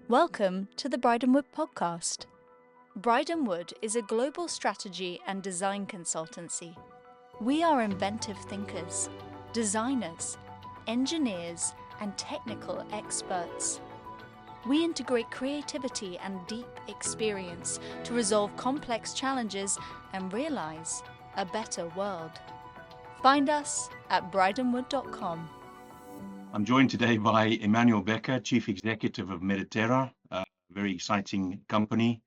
Welcome to the Bryden Wood Podcast. Bryden Wood is a global strategy and design consultancy. We are inventive thinkers, designers, engineers, and technical experts. We integrate creativity and deep experience to resolve complex challenges and realize a better world. Find us at brydenwood.com. I'm joined today by Emmanuel Becker, Chief Executive of Mediterra, a very exciting company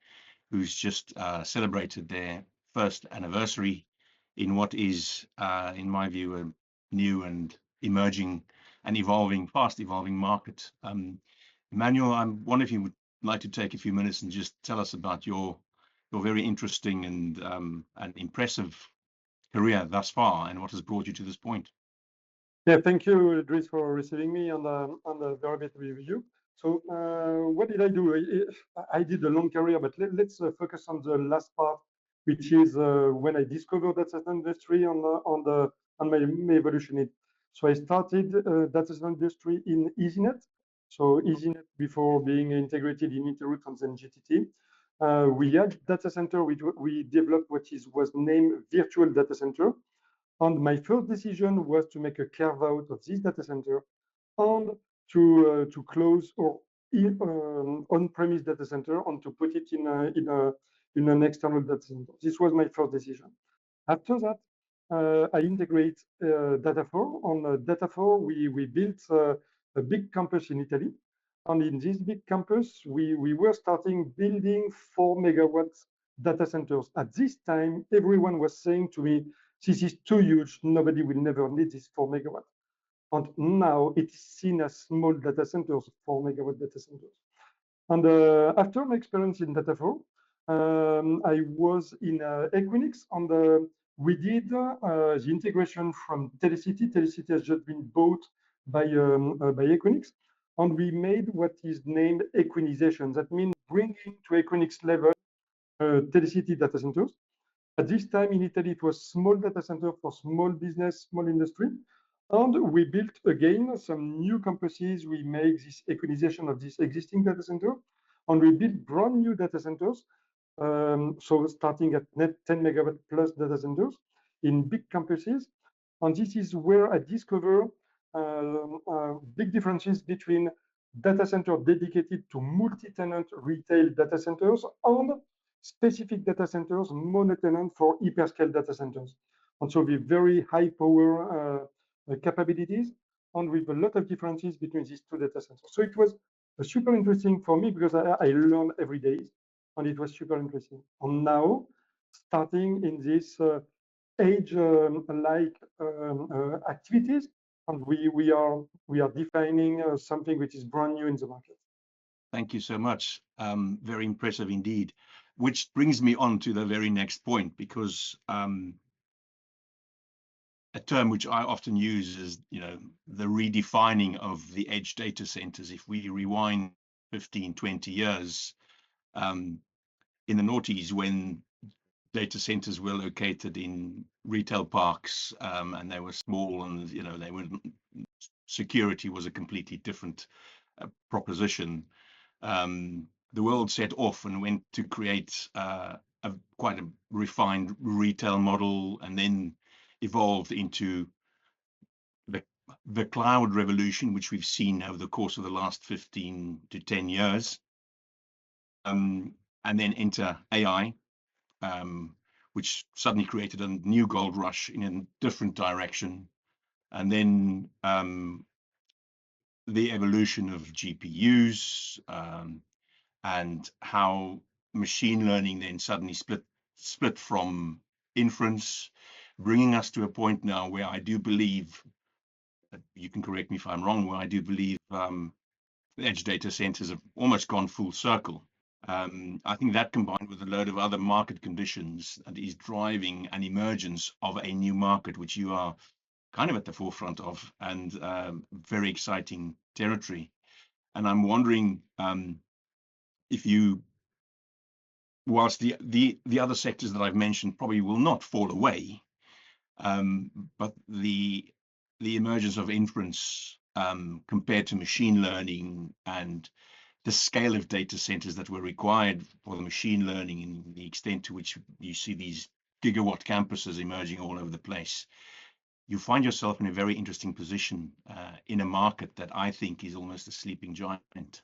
who's just celebrated their first anniversary in what is, in my view, a new and emerging and fast evolving market. Emmanuel, I wonder if you would like to take a few minutes and just tell us about your very interesting and impressive career thus far and what has brought you to this point. Yeah, thank you, Dries, for receiving me on the very bit review. So, what did I do? I did a long career, but let's focus on the last part, which is when I discovered data center industry on my evolution. So I started data center industry in EasyNet. So EasyNet before being integrated in Interroute and then GTT. We had data center. We developed what was named virtual data center. And my first decision was to make a carve out of this data center and to close or on-premise data center and to put it in an external data center. This was my first decision. After that, I integrate Data4. On Data4, we built a big campus in Italy. And in this big campus, we were starting building 4 megawatts data centers. At this time, everyone was saying to me, this is too huge. Nobody will never need this 4 megawatts. And now it is seen as small data centers, 4 megawatt data centers. And after my experience in Data4, I was in Equinix, and we did the integration from Telecity. Telecity has just been bought by Equinix, and we made what is named Equinization. That means bringing to Equinix level Telecity data centers. At this time in Italy, it was small data center for small business, small industry. And we built again some new campuses. We make this equalization of this existing data center, and we built brand new data centers. So starting at net 10 megawatt plus data centers in big campuses. And this is where I discover big differences between data center dedicated to multi-tenant retail data centers and specific data centers mono-tenant for hyperscale data centers. And so with very high power capabilities and with a lot of differences between these two data centers. So it was super interesting for me because I learn every day, and it was super interesting. And now, starting in this age-like activities, and we are defining something which is brand new in the market. Thank you so much. Very impressive indeed. Which brings me on to the very next point, because a term which I often use is, the redefining of the edge data centers. If we rewind 15, 20 years, in the noughties, when data centers were located in retail parks and they were small and, they were security was a completely different proposition. The world set off and went to create quite a refined retail model, and then evolved into the cloud revolution, which we've seen over the course of the last 15 to 10 years. And then enter AI, which suddenly created a new gold rush in a different direction. And then the evolution of GPUs, and how machine learning then suddenly split from inference, bringing us to a point now where I do believe, you can correct me if I'm wrong, where I do believe edge data centers have almost gone full circle. I think that, combined with a load of other market conditions, that is driving an emergence of a new market, which you are kind of at the forefront of, and very exciting territory. And I'm wondering if you, whilst the other sectors that I've mentioned probably will not fall away, but the emergence of inference compared to machine learning and the scale of data centers that were required for the machine learning and the extent to which you see these gigawatt campuses emerging all over the place, you find yourself in a very interesting position in a market that I think is almost a sleeping giant.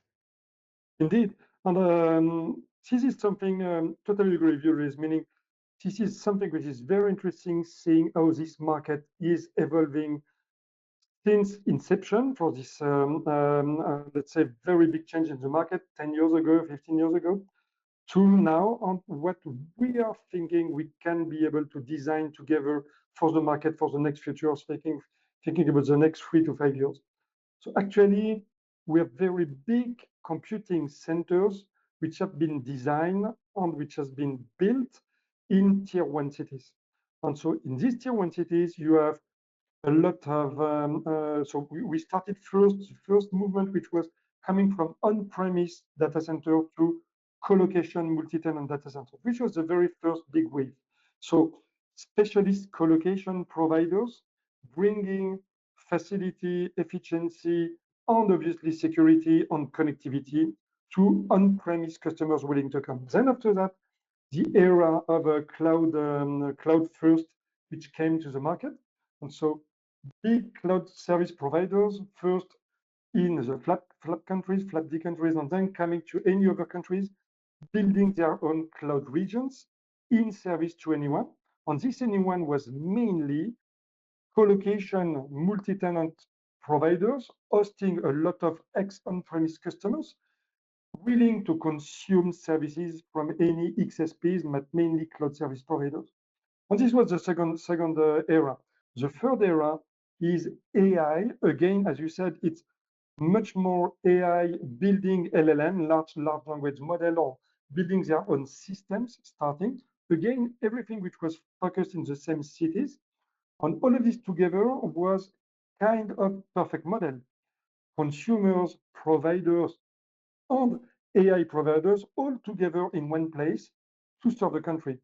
Indeed. And this is something, totally agree with you, Rhys, meaning this is something which is very interesting, seeing how this market is evolving since inception for this, let's say, very big change in the market 10 years ago, 15 years ago, to now on what we are thinking we can be able to design together for the market for the next future, thinking about the next 3 to 5 years. So actually, we have very big computing centers which have been designed and which has been built in tier 1 cities. And so in these tier 1 cities, you have a lot of, so we started first movement, which was coming from on-premise data center to co-location multi-tenant data center, which was the very first big wave. So specialist co-location providers bringing facility, efficiency, and obviously security and connectivity to on-premise customers willing to come. Then after that, the era of a cloud first, which came to the market. And so big cloud service providers, first in the flat countries, flat D countries, and then coming to any other countries, building their own cloud regions in service to anyone. And this anyone was mainly co-location multi-tenant providers hosting a lot of ex-on-premise customers willing to consume services from any XSPs, but mainly cloud service providers. And this was the second era. The third era is AI. Again, as you said, it's much more AI building LLM, large language model, or building their own systems starting. Again, everything which was focused in the same cities. And all of this together was kind of perfect model. Consumers, providers, and AI providers all together in one place to serve the country.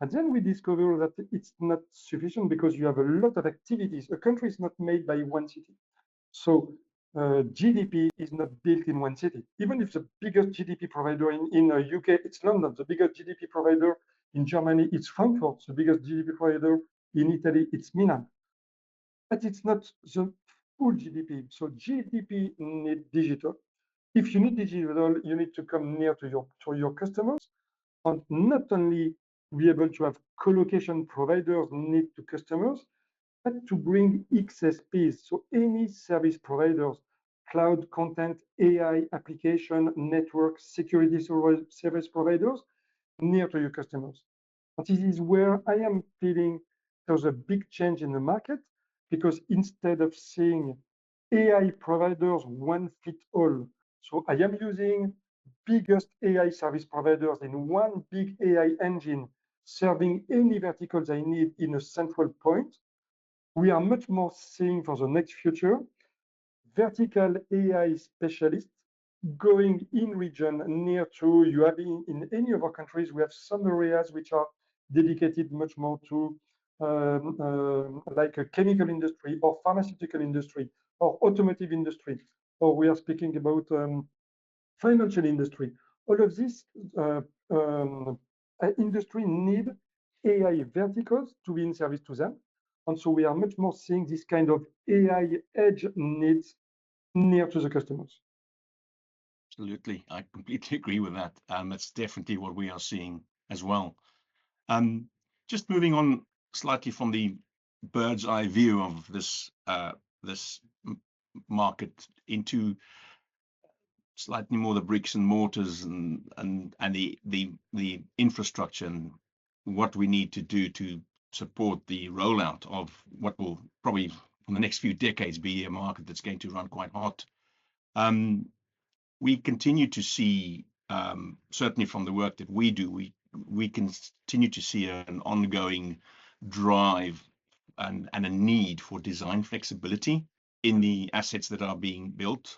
And then we discover that it's not sufficient because you have a lot of activities. A country is not made by one city. So GDP is not built in one city. Even if the biggest GDP provider in UK, it's London. The biggest GDP provider in Germany, it's Frankfurt. The biggest GDP provider in Italy, it's Milan. But it's not the full GDP. So GDP needs digital. If you need digital, you need to come near to your customers, and not only be able to have co-location providers need to customers, but to bring XSPs, so any service providers, cloud content, AI application, network, security service providers near to your customers. And this is where I am feeling there's a big change in the market, because instead of seeing AI providers one fit all, so I am using biggest AI service providers in one big AI engine, serving any verticals I need in a central point. We are much more seeing for the next future, vertical AI specialists going in region near to you have in any of our countries. We have some areas which are dedicated much more to like a chemical industry or pharmaceutical industry or automotive industry, or we are speaking about financial industry. All of this industry need AI verticals to be in service to them. And so we are much more seeing this kind of AI edge needs near to the customers. Absolutely. I completely agree with that. It's definitely what we are seeing as well. Just moving on slightly from the bird's eye view of this market into slightly more the bricks and mortars and the infrastructure and what we need to do to support the rollout of what will probably for the next few decades be a market that's going to run quite hot. We continue to see, certainly from the work that we do, we continue to see an ongoing drive and a need for design flexibility in the assets that are being built.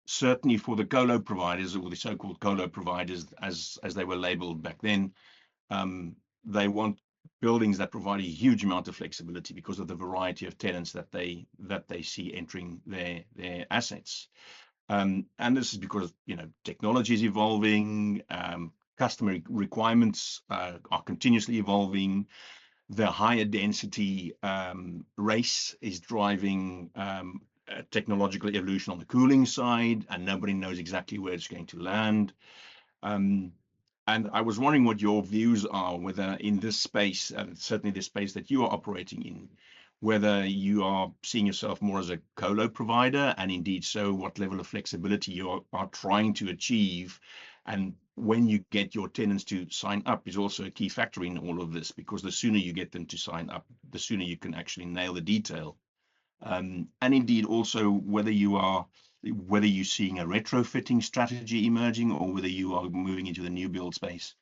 Certainly for the colo providers, or the so-called colo providers, as they were labeled back then, they want buildings that provide a huge amount of flexibility because of the variety of tenants that they see entering their assets. And this is because, technology is evolving, customer requirements are continuously evolving. The higher density race is driving technological evolution on the cooling side, and nobody knows exactly where it's going to land. And I was wondering what your views are, whether in this space, and certainly the space that you are operating in, whether you are seeing yourself more as a colo provider, and indeed so, what level of flexibility you are trying to achieve. And when you get your tenants to sign up is also a key factor in all of this, because the sooner you get them to sign up, the sooner you can actually nail the detail. And indeed also whether you're seeing a retrofitting strategy emerging, or whether you are moving into the new build space.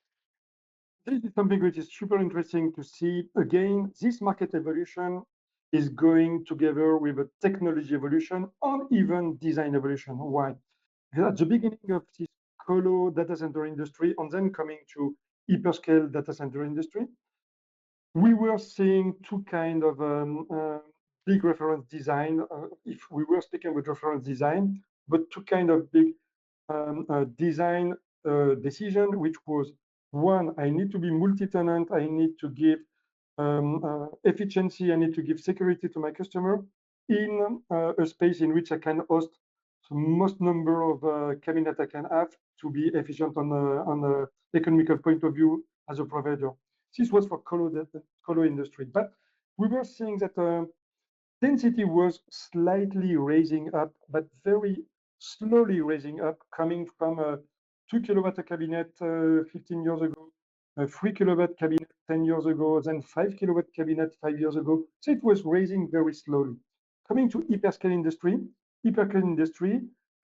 This is something which is super interesting to see. Again, this market evolution is going together with a technology evolution and even design evolution. Why? Because at the beginning of this colo data center industry, and then coming to hyperscale data center industry, we were seeing two kind of big reference design. If we were speaking with reference design, but two kind of big design decision, which was one, I need to be multi-tenant, I need to give efficiency, I need to give security to my customer in a space in which I can host the most number of cabinet I can have to be efficient on the economical point of view as a provider. This was for colo industry, but we were seeing that density was slightly raising up, but very slowly raising up, coming from a 2 kilowatt cabinet 15 years ago, a 3 kilowatt cabinet 10 years ago, then 5 kilowatt cabinet 5 years ago. So it was raising very slowly. Coming to hyperscale industry,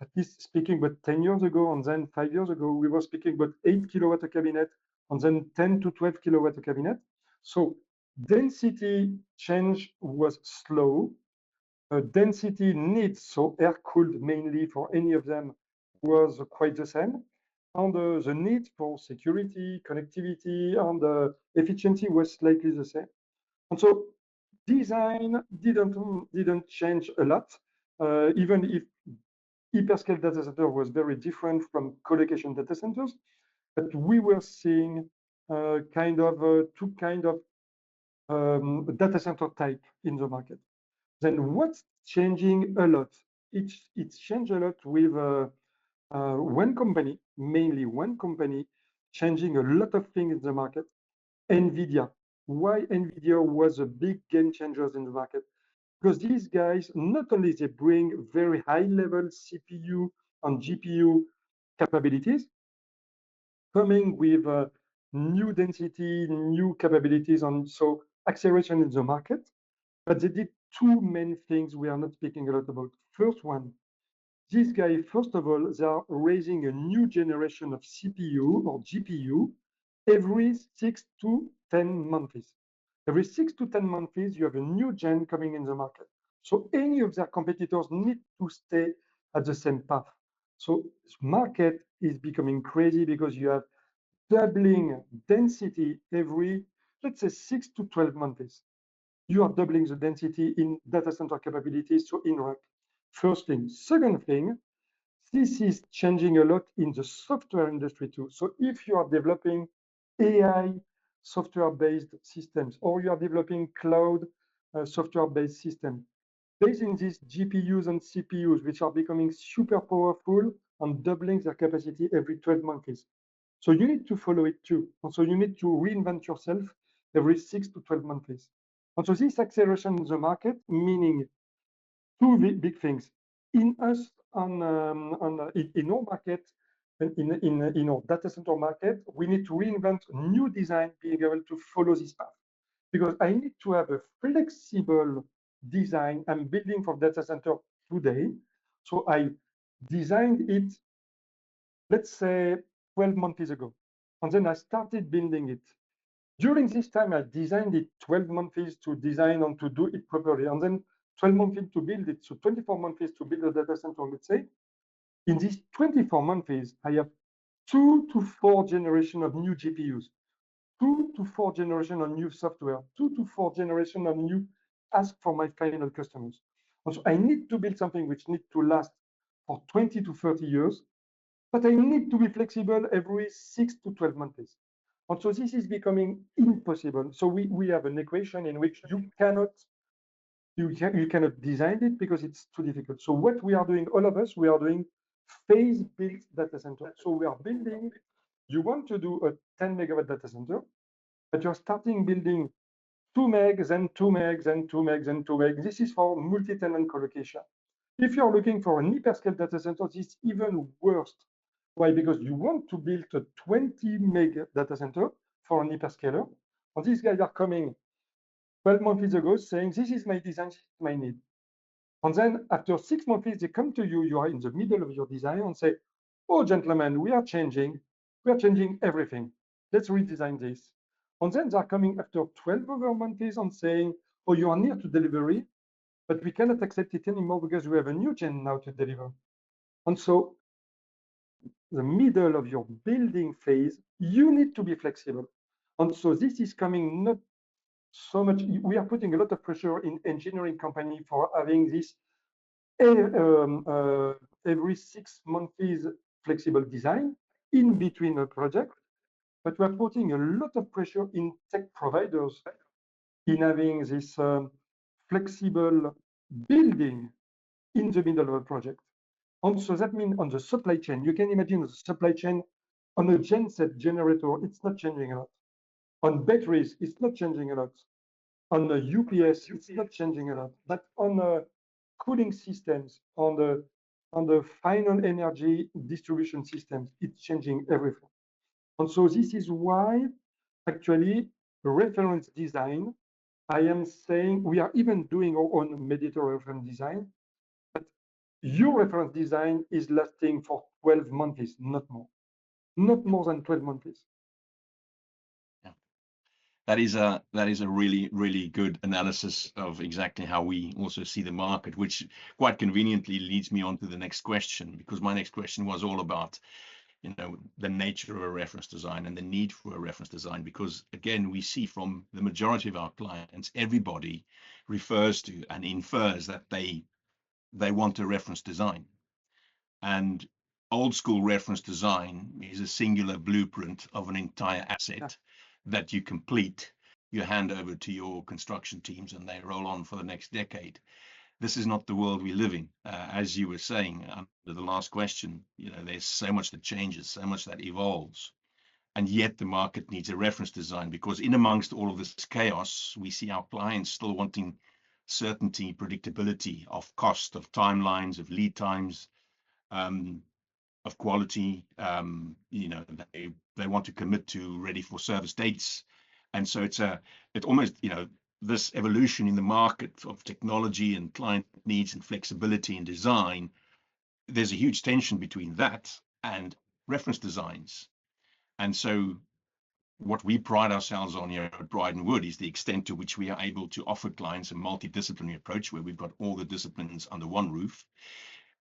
at least speaking about 10 years ago, and then 5 years ago, we were speaking about 8 kilowatt cabinet, and then 10 to 12 kilowatt cabinet. So density change was slow. Density needs, so air-cooled mainly for any of them, was quite the same. And the need for security, connectivity, and efficiency was slightly the same. And so design didn't change a lot, even if hyperscale data center was very different from colocation data centers. But we were seeing two kind of data center type in the market. Then what's changing a lot? It's changed a lot with one company, mainly one company, changing a lot of things in the market. NVIDIA. Why NVIDIA was a big game changer in the market? Because these guys, not only they bring very high level CPU and GPU capabilities, coming with new density, new capabilities, and so acceleration in the market. But they did two main things we are not speaking a lot about. First one, these guys, first of all, they are raising a new generation of CPU or GPU every 6 to 10 months. Every 6 to 10 months, you have a new gen coming in the market. So any of their competitors need to stay at the same path. So this market is becoming crazy because you have doubling density every, let's say, 6 to 12 months. You are doubling the density in data center capabilities, so in rack. First thing. Second thing, this is changing a lot in the software industry too. So if you are developing AI software-based systems, or you are developing cloud software-based systems, based in these GPUs and CPUs, which are becoming super powerful and doubling their capacity every 12 months. So you need to follow it too. And so you need to reinvent yourself every 6 to 12 months. And so this acceleration in the market, meaning two big things. In us, in our market, in our data center market, we need to reinvent new design, being able to follow this path. Because I need to have a flexible design I'm building for data center today. So I designed it, let's say, 12 months ago. And then I started building it. During this time, I designed it 12 months to design and to do it properly. And then 12 months to build it. So 24 months to build a data center, let's say. In these 24 months, I have 2 to 4 generations of new GPUs, 2 to 4 generations of new software, 2 to 4 generations of new ask for my final customers. And so I need to build something which needs to last for 20 to 30 years, but I need to be flexible every 6 to 12 months. And so this is becoming impossible. So we have an equation in which you cannot design it because it's too difficult. So what we are doing, all of us, we are doing phase-built data center. So we are building, you want to do a 10 megawatt data center, but you're starting building 2 megs and 2 megs and 2 megs and 2 megs. This is for multi-tenant colocation. If you're looking for an hyperscale data center, it's even worse. Why? Because you want to build a 20 meg data center for an hyperscaler. And these guys are coming 12 months ago saying, this is my design, this is my need. And then after 6 months, they come to you, you are in the middle of your design and say, oh, gentlemen, we are changing everything. Let's redesign this. And then they're coming after 12 other months and saying, oh, you are near to delivery, but we cannot accept it anymore because we have a new gen now to deliver. And so the middle of your building phase, you need to be flexible. And so this is coming not so much, we are putting a lot of pressure in engineering company for having this every 6 months flexible design in between a project, but we're putting a lot of pressure in tech providers in having this flexible building in the middle of a project. And so that means on the supply chain, you can imagine the supply chain on a genset generator, it's not changing a lot. On batteries, it's not changing a lot. On the UPS, it's not changing a lot. But on cooling systems, on the final energy distribution systems, it's changing everything. And so this is why actually reference design, I am saying we are even doing our own Mediterra reference design, but your reference design is lasting for 12 months, not more than 12 months. Yeah. That is a really good analysis of exactly how we also see the market, which quite conveniently leads me on to the next question, because my next question was all about the nature of a reference design and the need for a reference design, because again, we see from the majority of our clients, everybody refers to and infers that they want a reference design. And old school reference design is a singular blueprint of an entire asset that you complete, you hand over to your construction teams, and they roll on for the next decade. This is not the world we live in. As you were saying under the last question, there's so much that changes, so much that evolves. And yet the market needs a reference design, because in amongst all of this chaos, we see our clients still wanting certainty, predictability of cost, of timelines, of lead times, of quality. They want to commit to ready for service dates. And so it's almost, this evolution in the market of technology and client needs and flexibility and design, there's a huge tension between that and reference designs. And so what we pride ourselves on here at Bryden Wood is the extent to which we are able to offer clients a multidisciplinary approach where we've got all the disciplines under one roof.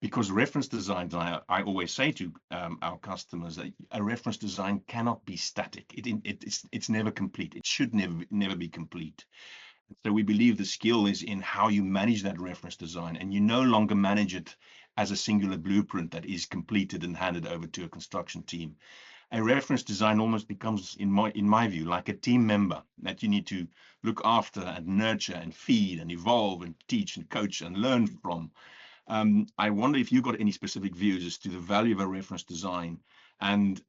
Because reference designs, I always say to our customers that a reference design cannot be static. It's never complete. It should never be complete. So we believe the skill is in how you manage that reference design, and you no longer manage it as a singular blueprint that is completed and handed over to a construction team. A reference design almost becomes, in my view, like a team member that you need to look after and nurture and feed and evolve and teach and coach and learn from. I wonder if you've got any specific views as to the value of a reference design, and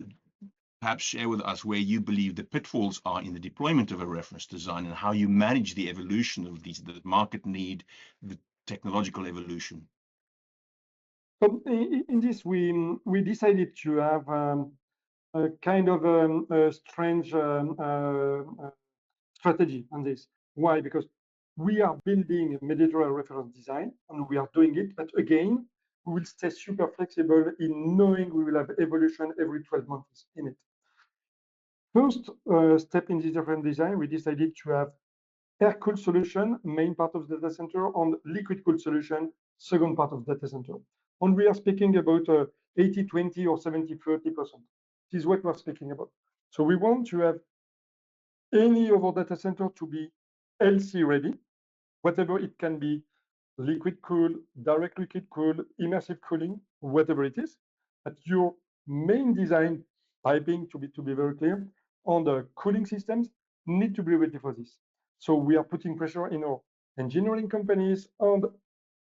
perhaps share with us where you believe the pitfalls are in the deployment of a reference design and how you manage the evolution of the market need, the technological evolution. So in this, we decided to have a kind of a strange strategy on this. Why? Because we are building a Mediterra reference design, and we are doing it, but again, we will stay super flexible in knowing we will have evolution every 12 months in it. First step in this reference design, we decided to have air-cooled solution, main part of the data center, and liquid-cooled solution, second part of the data center. And we are speaking about 80-20 or 70-30%. This is what we're speaking about. So we want to have any of our data center to be LC ready, whatever it can be, liquid cool, direct liquid cool, immersive cooling, whatever it is. But your main design piping, to be very clear, on the cooling systems need to be ready for this. So we are putting pressure in our engineering companies and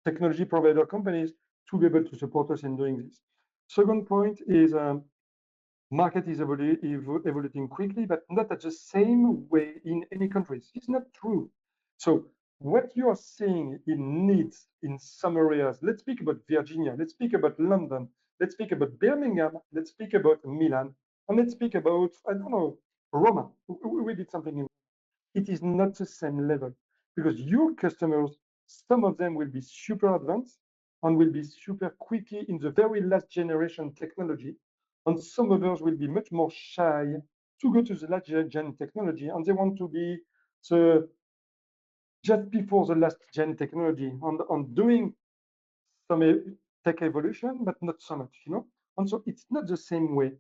technology provider companies to be able to support us in doing this. Second point is market is evolving quickly, but not at the same way in any countries. It's not true. So what you are seeing in needs in some areas, let's speak about Virginia, let's speak about London, let's speak about Birmingham, let's speak about Milan, and let's speak about, I don't know, Roma. We did something in it is not the same level because your customers, some of them will be super advanced and will be super quickly in the very last generation technology, and some others will be much more shy to go to the last gen technology, and they want to be the just before the last gen technology on doing some tech evolution, but not so much, you know. And so it's not the same way.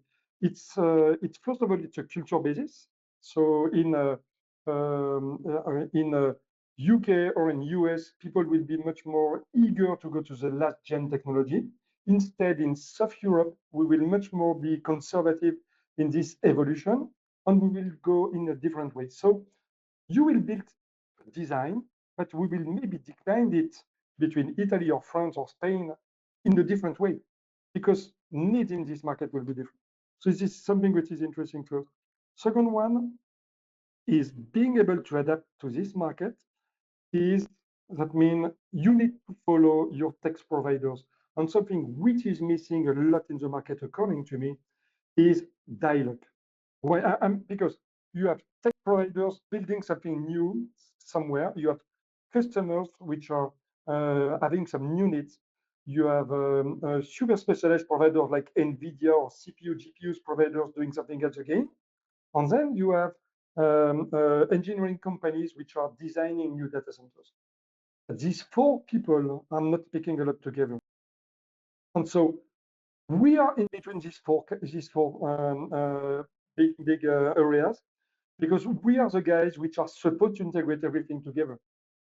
It's first of all, it's a culture basis. So in UK or in US, people will be much more eager to go to the last gen technology. Instead, in South Europe, we will much more be conservative in this evolution, and we will go in a different way. So you will build design, but we will maybe decline it between Italy or France or Spain in a different way because needs in this market will be different. So this is something which is interesting first. Second one is being able to adapt to this market is that mean you need to follow your tech providers. And something which is missing a lot in the market, according to me, is dialogue. Why? Because you have tech providers building something new somewhere. You have customers which are having some new needs. You have super specialized providers like NVIDIA or CPU, GPUs providers doing something else again. And then you have engineering companies which are designing new data centers. These four people are not speaking a lot together. And so we are in between these four big areas because we are the guys which are supposed to integrate everything together.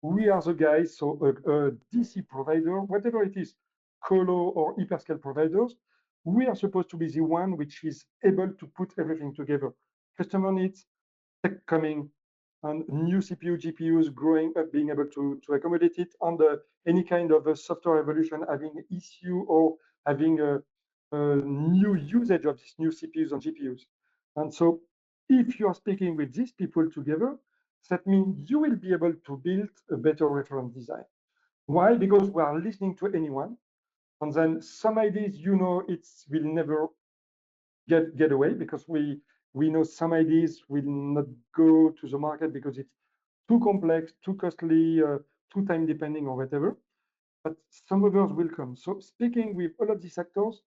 We are the guys, so a DC provider, whatever it is, colo or hyperscale providers, we are supposed to be the one which is able to put everything together. Customer needs, tech coming, and new CPU, GPUs growing up, being able to accommodate it under any kind of a software evolution, having issue or having a new usage of these new CPUs and GPUs. And so if you are speaking with these people together, that means you will be able to build a better reference design. Why? Because we are listening to anyone. And then some ideas, you know, it will never get away because we know some ideas will not go to the market because it's too complex, too costly, too time depending or whatever. But some others will come. So speaking with all of these actors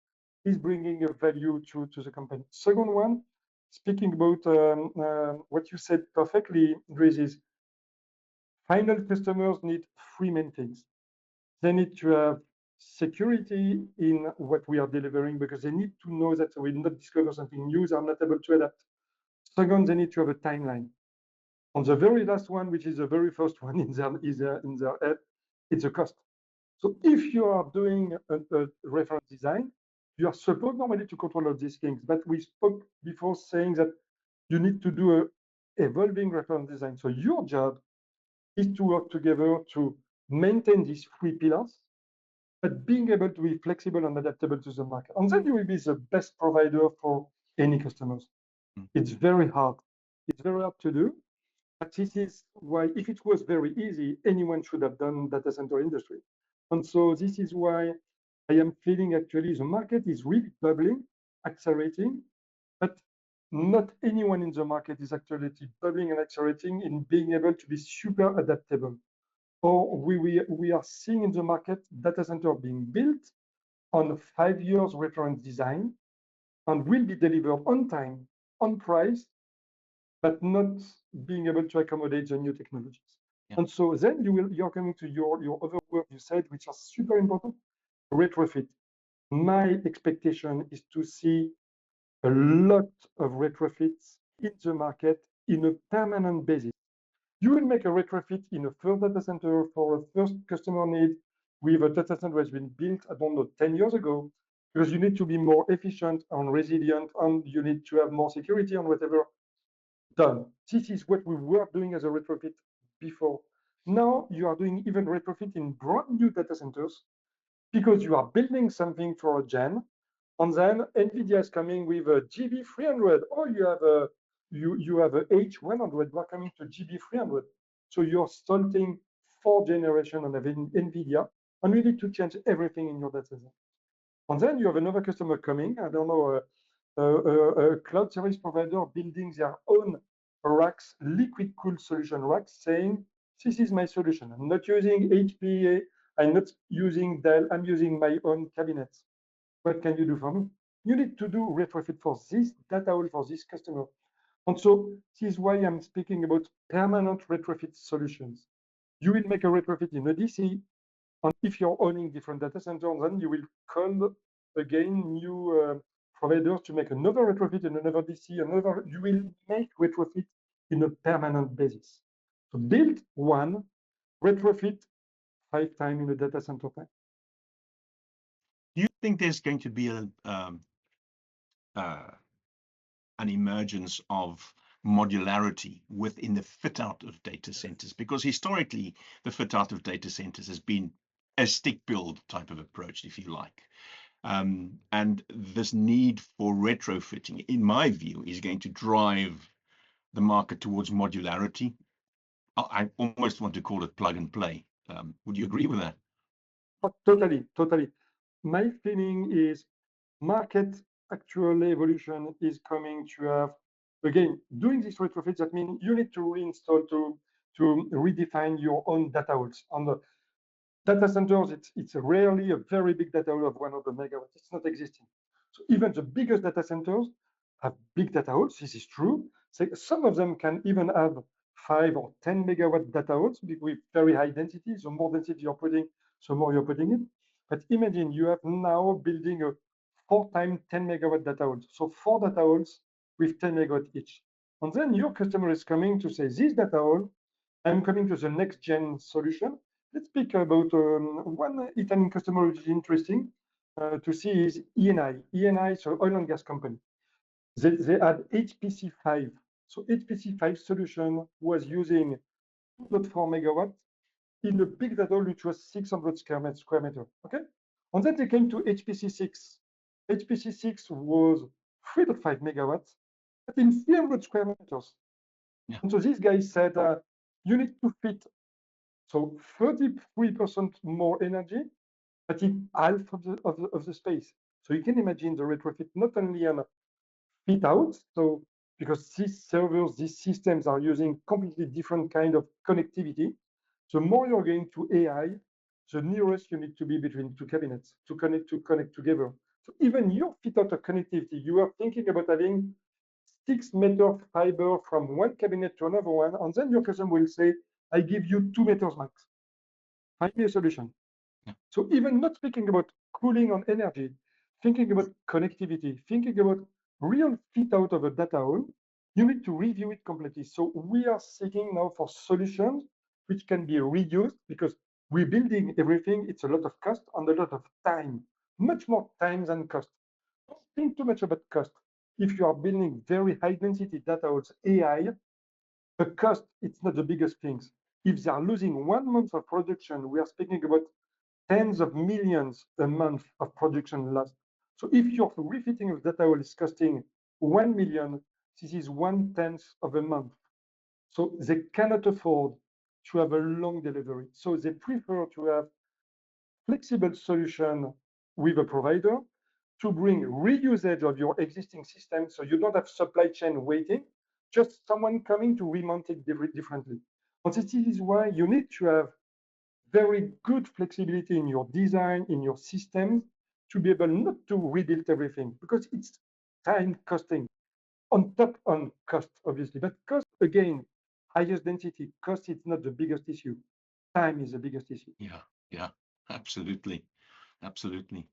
is bringing a value to the company. Second one, speaking about what you said perfectly, Dries, is final customers need three main things. They need to have security in what we are delivering because they need to know that we will not discover something new, they are not able to adapt. Second, they need to have a timeline. On the very last one, which is the very first one in their head, it's a cost. So if you are doing a reference design, you are supposed normally to control all these things. But we spoke before saying that you need to do a evolving reference design. So your job is to work together to maintain these three pillars, but being able to be flexible and adaptable to the market. And then you will be the best provider for any customers. It's very hard. It's very hard to do. But this is why, if it was very easy, anyone should have done data center industry. And so this is why I am feeling actually the market is really bubbling, accelerating, but not anyone in the market is actually bubbling and accelerating in being able to be super adaptable. Or we are seeing in the market data center being built on 5 years reference design and will be delivered on time, on price, but not being able to accommodate the new technologies. Yeah. And so then you're coming to your other word you said, which are super important, retrofit. My expectation is to see a lot of retrofits in the market in a permanent basis. You will make a retrofit in a first data center for a first customer need with a data center that's been built, I don't know, 10 years ago, because you need to be more efficient and resilient, and you need to have more security and whatever. Done. This is what we were doing as a retrofit before. Now you are doing even retrofit in brand new data centers because you are building something for a gen, and then NVIDIA is coming with a GB300, or you have a H100. We're coming to GB300, so you're starting 4th-generation of NVIDIA, and you need to change everything in your data center. And then you have another customer coming. I don't know, a cloud service provider building their own racks, liquid cooled solution racks, saying, this is my solution. I'm not using HPE, I'm not using Dell, I'm using my own cabinets. What can you do for me? You need to do retrofit for this data hall for this customer. And so this is why I'm speaking about permanent retrofit solutions. You will make a retrofit in a DC, and if you're owning different data centers, then you will call again new providers to make another retrofit in another DC, you will make retrofit in a permanent basis. So build one, retrofit 5 times in a data center time. Do you think there's going to be an emergence of modularity within the fit out of data centers? Because historically, the fit out of data centers has been a stick build type of approach, if you like. And this need for retrofitting, in my view, is going to drive the market towards modularity. I almost want to call it plug and play. Would you agree with that? Oh, totally, totally. My feeling is market actual evolution is coming to have, again, doing this retrofit, that means you need to reinstall, to redefine your own data halls. On the data centers, it's rarely a very big data hall of 100 megawatts. It's not existing. So even the biggest data centers have big data halls. This is true. So some of them can even have 5 or 10 megawatt data halls with very high density. So more density you're putting, so more you're putting in. But imagine you have now building a 4 times 10 megawatt data halls. So 4 data halls with 10 megawatt each. And then your customer is coming to say, this data hall, I'm coming to the next gen solution. Let's speak about one Italian customer which is interesting to see is Eni. Eni, so oil and gas company. They had HPC5. So HPC5 solution was using 2.4 megawatt in a big data hall which was 600 square meter. Okay, and then they came to HPC6. HPC6 was 3.5 megawatts, but in 300 square meters. Yeah. And so these guys said, you need to fit, so 33% more energy, but in half of the space. So you can imagine the retrofit not only on fit out, so because these servers, these systems are using completely different kind of connectivity. The more you're going to AI, the nearest you need to be between two cabinets to connect together. So even your fit out of connectivity, you are thinking about having 6-meter fiber from one cabinet to another one, and then your customer will say, I give you 2 meters max. Find me a solution. Yeah. So even not speaking about cooling on energy, thinking about connectivity, thinking about real fit out of a data hall, you need to review it completely. So we are seeking now for solutions which can be reused, because we're building everything. It's a lot of cost and a lot of time, much more time than cost. Don't think too much about cost. If you are building very high density data halls, AI, the cost, it's not the biggest things. If they are losing 1 month of production, we are speaking about tens of millions a month of production lost. So if your refitting of data hall is costing 1 million, this is 1/10 of a month. So they cannot afford to have a long delivery. So they prefer to have flexible solution with a provider to bring reusage of your existing system, so you don't have supply chain waiting, just someone coming to remount it differently. And this is why you need to have very good flexibility in your design, in your systems, to be able not to rebuild everything, because it's time costing on top on cost, obviously. But cost, again, highest density, cost is not the biggest issue. Time is the biggest issue. Yeah, absolutely. Absolutely.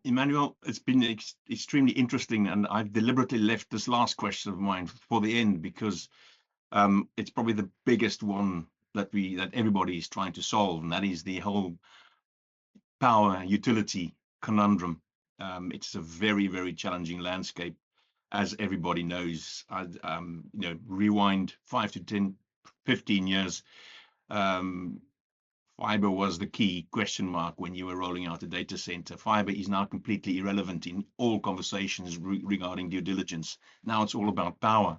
Emmanuel, it's been extremely interesting, and I've deliberately left this last question of mine for the end because It's probably the biggest one that everybody is trying to solve, and that is the whole power utility conundrum. It's a very, very challenging landscape, as everybody knows. Rewind 5 to 10, 15 years, fiber was the key question mark when you were rolling out a data center. Fiber is now completely irrelevant in all conversations regarding due diligence. Now it's all about power.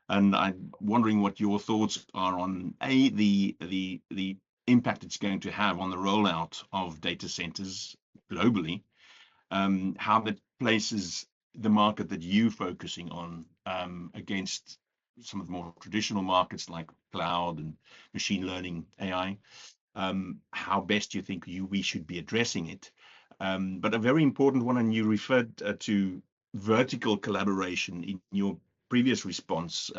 And I'm wondering what your thoughts are on the impact it's going to have on the rollout of data centers globally, how that places the market that you're focusing on against some of the more traditional markets like cloud and machine learning, AI, how best you think we should be addressing it. But a very important one, and you referred to vertical collaboration in your previous response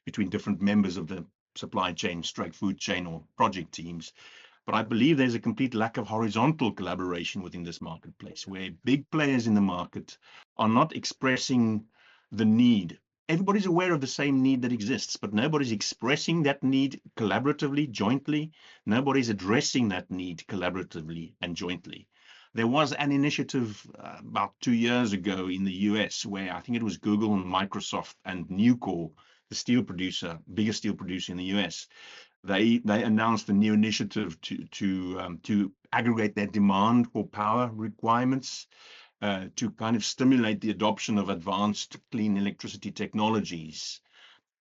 between different members of the supply chain, food chain, or project teams. But I believe there's a complete lack of horizontal collaboration within this marketplace, where big players in the market are not expressing the need. Everybody's aware of the same need that exists, but nobody's expressing that need collaboratively, jointly. Nobody's addressing that need collaboratively and jointly. There was an initiative about 2 years ago in the US where I think it was Google and Microsoft and Nucor, the biggest steel producer in the US. They announced a new initiative to aggregate their demand for power requirements, to kind of stimulate the adoption of advanced clean electricity technologies.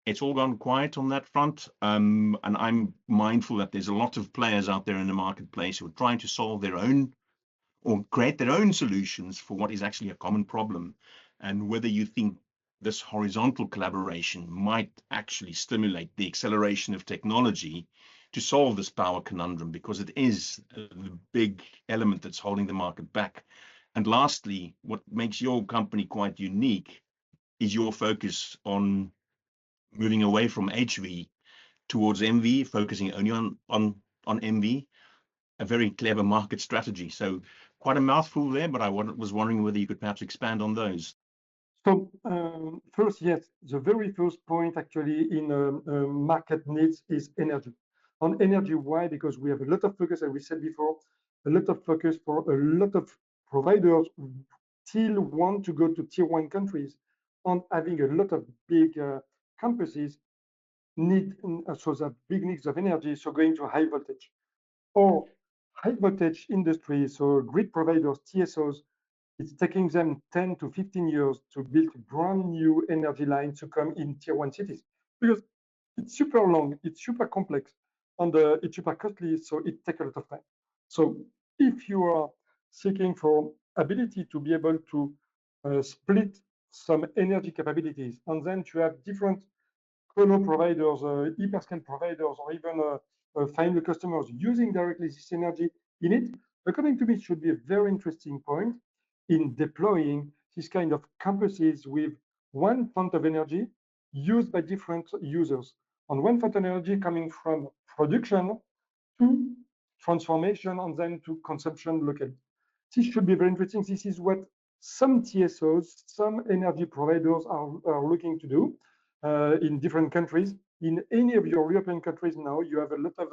It's all gone quiet on that front, and I'm mindful that there's a lot of players out there in the marketplace who are trying to solve their own or create their own solutions for what is actually a common problem, and whether you think this horizontal collaboration might actually stimulate the acceleration of technology to solve this power conundrum, because it is the big element that's holding the market back. And lastly, what makes your company quite unique is your focus on moving away from HV towards MV, focusing only on MV, a very clever market strategy. So quite a mouthful there, but I was wondering whether you could perhaps expand on those. So first, yes, the very first point actually in market needs is energy. On energy, why? Because we have a lot of focus, as we said before, a lot of focus for a lot of providers who still want to go to tier 1 countries on having a lot of big campuses need, so the big needs of energy, so going to high voltage. Or high voltage industry, so grid providers, TSOs, it's taking them 10 to 15 years to build brand new energy lines to come in tier 1 cities, because it's super long, it's super complex, and it's super costly, so it takes a lot of time. So if you are seeking for ability to be able to split some energy capabilities, and then to have different colo providers, hyperscale providers, or even final customers using directly this energy in it, according to me, it should be a very interesting point in deploying this kind of campuses with one font of energy used by different users. On one font of energy coming from production to transformation and then to consumption locally. This should be very interesting. This is what some TSOs, some energy providers are looking to do in different countries. In any of your European countries now, you have a lot of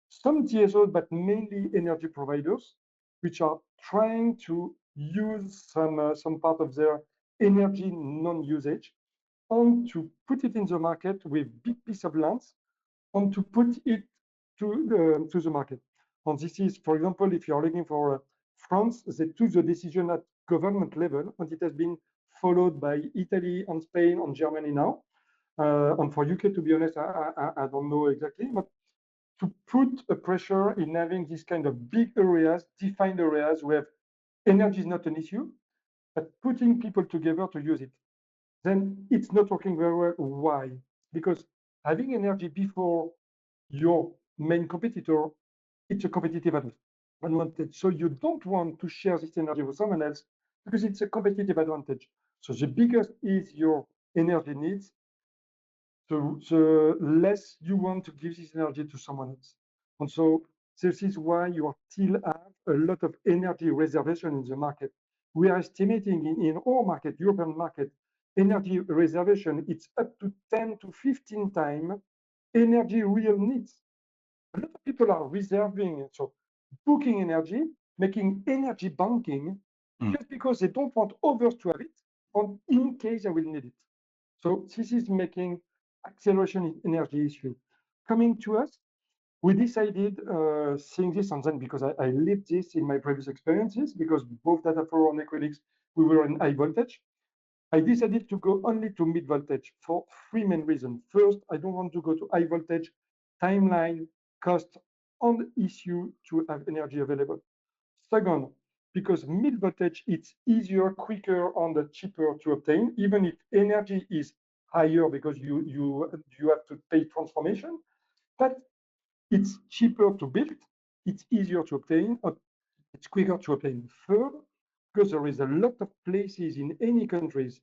some TSOs, but mainly energy providers, which are trying to use some part of their energy non-usage and to put it in the market with big piece of lands and to put it to the market. And this is, for example, if you're looking for France, they took the decision at government level, and it has been followed by Italy and Spain and Germany now. And for UK, to be honest, I don't know exactly, but to put a pressure in having this kind of big areas, defined areas where energy is not an issue, but putting people together to use it. Then it's not working very well. Why? Because having energy before your main competitor, it's a competitive advantage. So you don't want to share this energy with someone else because it's a competitive advantage. So the biggest is your energy needs, the less you want to give this energy to someone else. And so this is why you still have a lot of energy reservation in the market. We are estimating in our market, European market, energy reservation, it's up to 10 to 15 times energy real needs. A lot of people are reserving, so booking energy, making energy banking, just because they don't want others to have it, and in case they will need it. So this is making acceleration in energy issue. Coming to us, we decided, seeing this, and then because I lived this in my previous experiences, because both data flow and acrylics, we were in high voltage. I decided to go only to mid voltage for three main reasons. First, I don't want to go to high voltage, timeline, cost, and issue to have energy available. Second, because mid voltage, it's easier, quicker, and cheaper to obtain, even if energy is higher because you have to pay transformation, but it's cheaper to build, it's easier to obtain, it's quicker to obtain. Third, because there is a lot of places in any countries,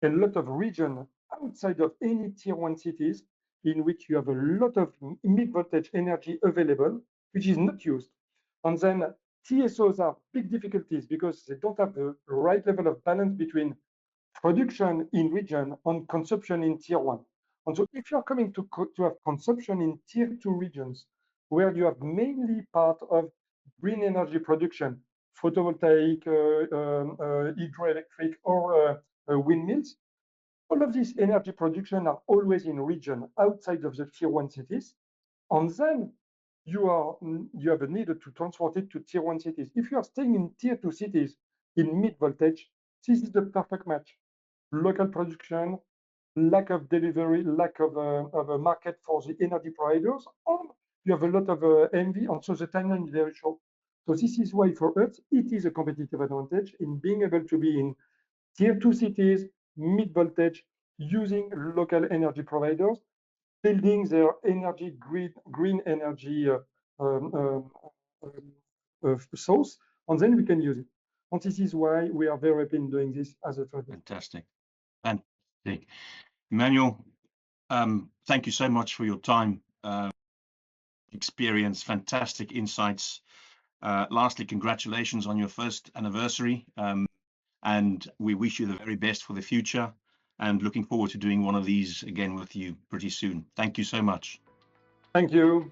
a lot of region outside of any tier one cities in which you have a lot of mid voltage energy available, which is not used. And then TSOs are big difficulties because they don't have the right level of balance between production in region and consumption in tier one. And so if you're coming to have consumption in tier two regions, where you have mainly part of green energy production, photovoltaic, hydroelectric, or windmills, all of these energy production are always in region outside of the tier one cities. And then you have a need to transport it to tier one cities. If you are staying in tier two cities in mid voltage, this is the perfect match. Local production, lack of delivery, lack of a market for the energy providers, and you have a lot of envy, and so the timeline is very short. So this is why for us, it is a competitive advantage in being able to be in tier two cities, mid voltage, using local energy providers, building their energy green energy source, and then we can use it. And this is why we are very happy in doing this as a trader. Fantastic. Fantastic. Emmanuel, thank you so much for your time, experience, fantastic insights. Lastly, congratulations on your first anniversary. And we wish you the very best for the future, and looking forward to doing one of these again with you pretty soon. Thank you so much. Thank you.